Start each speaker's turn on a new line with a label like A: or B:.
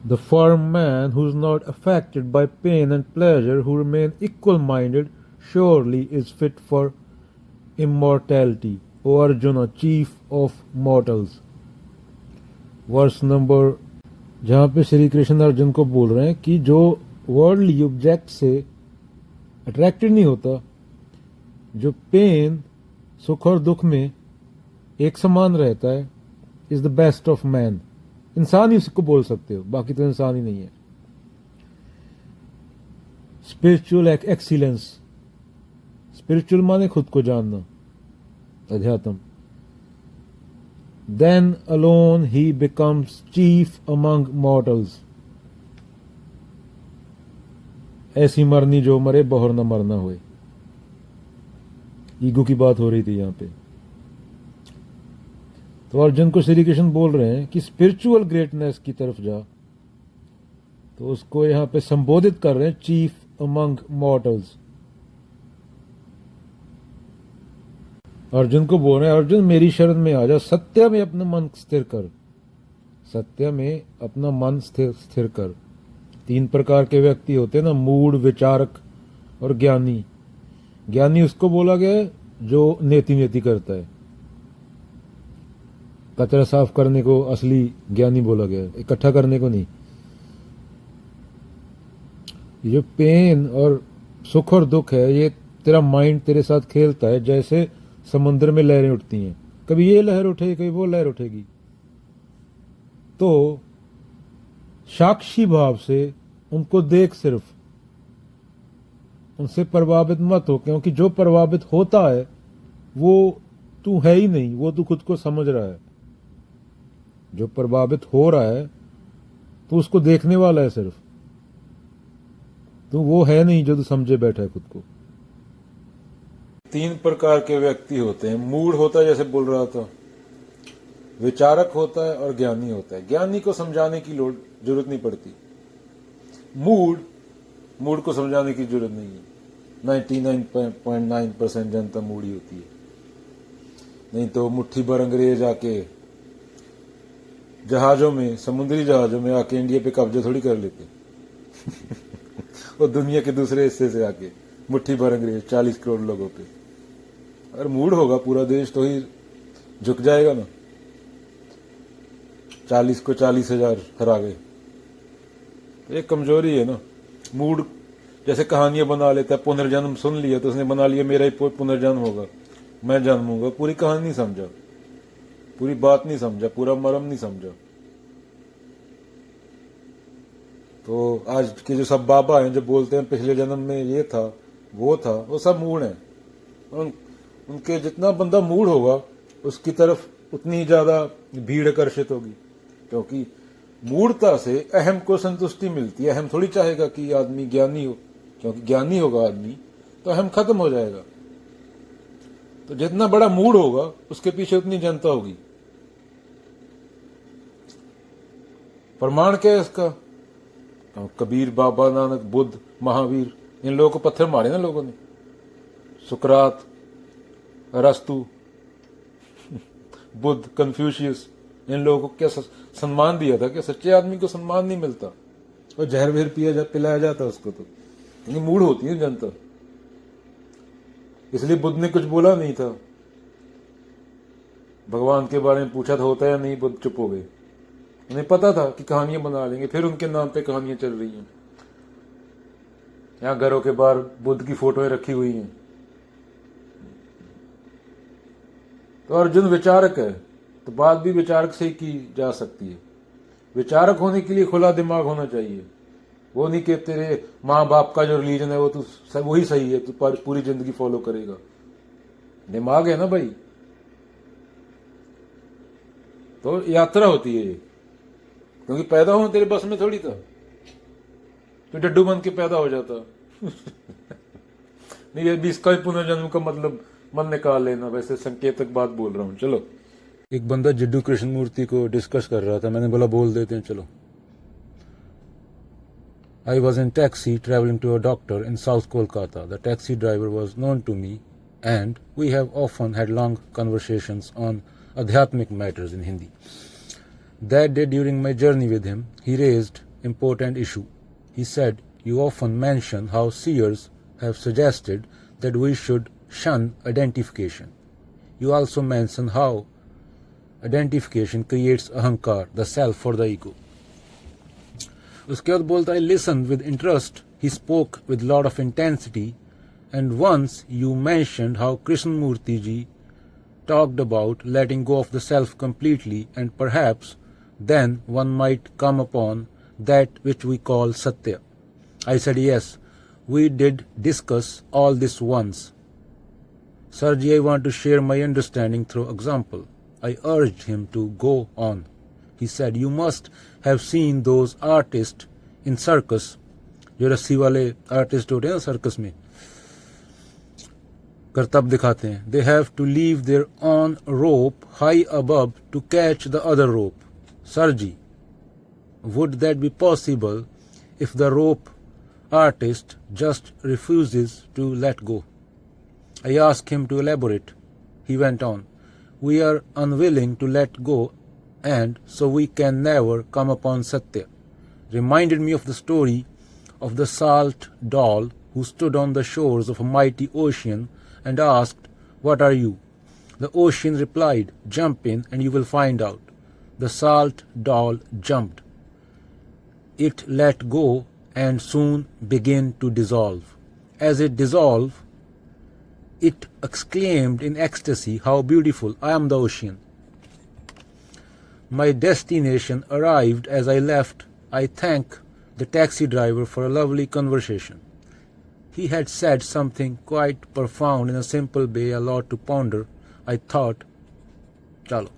A: The firm man who is not affected by pain and pleasure, who remain equal-minded, surely is fit for immortality. O Arjuna, chief of mortals. Verse number, जहाँ पे श्री कृष्ण अर्जुन को बोल रहे हैं कि जो worldly object से attracted नहीं होता, जो पेन, सुख और दुख में एक समान रहता है, is the best of man. इंसान ही उसको बोल सकते हो, बाकी तो इंसान ही नहीं है. स्पिरिचुअल एक्सीलेंस, स्पिरिचुअल माने खुद को जानना, अध्यात्म. देन अलोन ही बिकम्स चीफ अमंग मॉर्टल्स. ऐसी मरनी जो मरे, बहुर न मरना होए. ईगो की बात हो रही थी यहां पे. तो अर्जुन को श्री कृष्ण बोल रहे हैं कि स्पिरिचुअल ग्रेटनेस की तरफ जा, तो उसको यहां पे संबोधित कर रहे हैं चीफ अमंग मॉर्टल्स. अर्जुन को बोल रहे हैं, अर्जुन मेरी शरण में आ जा, सत्य में अपना मन स्थिर कर, सत्य में अपना मन स्थिर कर. 3 प्रकार के व्यक्ति होते हैं ना, मूढ़, विचारक और ज्ञानी. ज्ञानी उसको बोला गया है जो नेति नेति करता है. कचरा साफ करने को असली ज्ञानी बोला गया है, इकट्ठा करने को नहीं. ये जो पेन और सुख और दुख है, ये तेरा माइंड तेरे साथ खेलता है जैसे समुद्र में लहरें उठती हैं. कभी ये लहर उठेगी, कभी वो लहर उठेगी. तो साक्षी भाव से उनको देख, सिर्फ उनसे प्रभावित मत हो, क्योंकि जो प्रभावित होता है वो तू है ही नहीं, वो तू खुद को समझ रहा है. जो प्रभावित हो रहा है तो उसको देखने वाला है सिर्फ, तो वो है नहीं जो तू समझे बैठा है खुद को. 3 प्रकार के व्यक्ति होते हैं. मूढ़ होता है, जैसे बोल रहा था, विचारक होता है और ज्ञानी होता है. ज्ञानी को समझाने की जरूरत नहीं पड़ती. मूढ़ को समझाने की जरूरत नहीं है. 99.9% जनता मूढ़ी होती है. नहीं तो मुट्ठी भर अंग्रेज आके जहाजों में, समुद्री जहाजों में आके इंडिया पे कब्जा थोड़ी कर लेते. और दुनिया के दूसरे हिस्से से आके मुट्ठी भर अंग्रेज 40 करोड़ लोगों पे. अगर मूड होगा पूरा देश तो ही झुक जाएगा ना. 40 को 40,000 हरा गए. एक कमजोरी है ना. मूड जैसे कहानियां बना लेता है, पुनर्जन्म सुन लिया तो उसने बना लिया मेरा ही पुनर्जन्म होगा, मैं जन्मूंगा. पूरी कहानी नहीं समझा, पूरी बात नहीं समझा, पूरा मर्म नहीं समझा. तो आज के जो सब बाबा हैं जो बोलते हैं पिछले जन्म में ये था वो था, वो सब मूड हैं. उनके जितना बंदा मूड होगा उसकी तरफ उतनी ही ज्यादा भीड़ आकर्षित होगी, क्योंकि मूढ़ता से अहम को संतुष्टि मिलती है. अहम थोड़ी चाहेगा कि आदमी ज्ञानी हो, क्योंकि ज्ञानी होगा आदमी तो अहम खत्म हो जाएगा. तो जितना बड़ा मूड होगा उसके पीछे उतनी जनता होगी. प्रमाण क्या है इसका? कबीर, बाबा नानक, बुद्ध, महावीर, इन लोगों को पत्थर मारे ना लोगों ने. सुकरात, अरस्तु, बुद्ध, कन्फ्यूशियस, इन लोगों को क्या सम्मान दिया था? क्या सच्चे आदमी को सम्मान नहीं मिलता? और जहर वहर पिलाया जाता उसको. तो इतनी मूड होती है जनता. इसलिए बुद्ध ने कुछ बोला नहीं था. भगवान के बारे में पूछा था होता या नहीं, बुद्ध चुप हो गए. उन्हें पता था कि कहानियां बना लेंगे, फिर उनके नाम पे कहानियां चल रही हैं. यहां घरों के बाहर बुद्ध की फोटोएं रखी हुई हैं. तो अर्जुन विचारक है, तो बात भी विचारक से ही की जा सकती है. विचारक होने के लिए खुला दिमाग होना चाहिए. वो नहीं कि तेरे माँ बाप का जो रिलीजन है वो तू वही सही है, तू पूरी जिंदगी फॉलो करेगा. दिमाग है ना भाई. तो यात्रा होती है ये, क्योंकि पैदा होना तेरे बस में थोड़ी था. तो डड्डू बन के पैदा हो जाता. नहीं, ये भी इसका पुनर्जन्म का मतलब मन निकाल लेना. वैसे संकेतक बात बोल रहा हूं. चलो, एक बंदा जिड्डू कृष्णमूर्ति को डिस्कस कर रहा था. मैंने बोला बोल देते हैं. चलो. I was in taxi traveling to a doctor in South Kolkata. The taxi driver was known to me and we have often had long conversations on adhyatmic matters in Hindi. That day during my journey with him, he raised
B: important issue. He said, "You often mention how seers have suggested that we should shun identification. You also mention how identification creates ahankar, the self for the ego." उसके बाद बोलता है, "Listened with interest. He spoke with lot of intensity, and once you mentioned how Krishnamurti ji talked about letting go of the self completely, and perhaps then one might come upon that which we call Satya." I said, "Yes, we did discuss all this once. Sarji, I want to share my understanding through example." I urged him to go on. He said, "You must have seen those artists in circus, जो रस्सी वाले artist होते हैं circus में, करतब दिखाते हैं. They have to leave their own rope high above to catch the other rope. Sarji, would that be possible if the rope artist just refuses to let go?" I asked him to elaborate. He went on, "We are unwilling to let go, and so we can never come upon Satya." Reminded me of the story of the salt doll who stood on the shores of a mighty ocean and asked, "What are you?" The ocean replied, "Jump in and you will find out." The salt doll jumped. It let go and soon began to dissolve. As it dissolved, it exclaimed in ecstasy, "How beautiful! I am the ocean." My destination arrived as I left. I thank the taxi driver for a lovely conversation. He had said something quite profound in a simple way, a lot to ponder. I thought, chalo.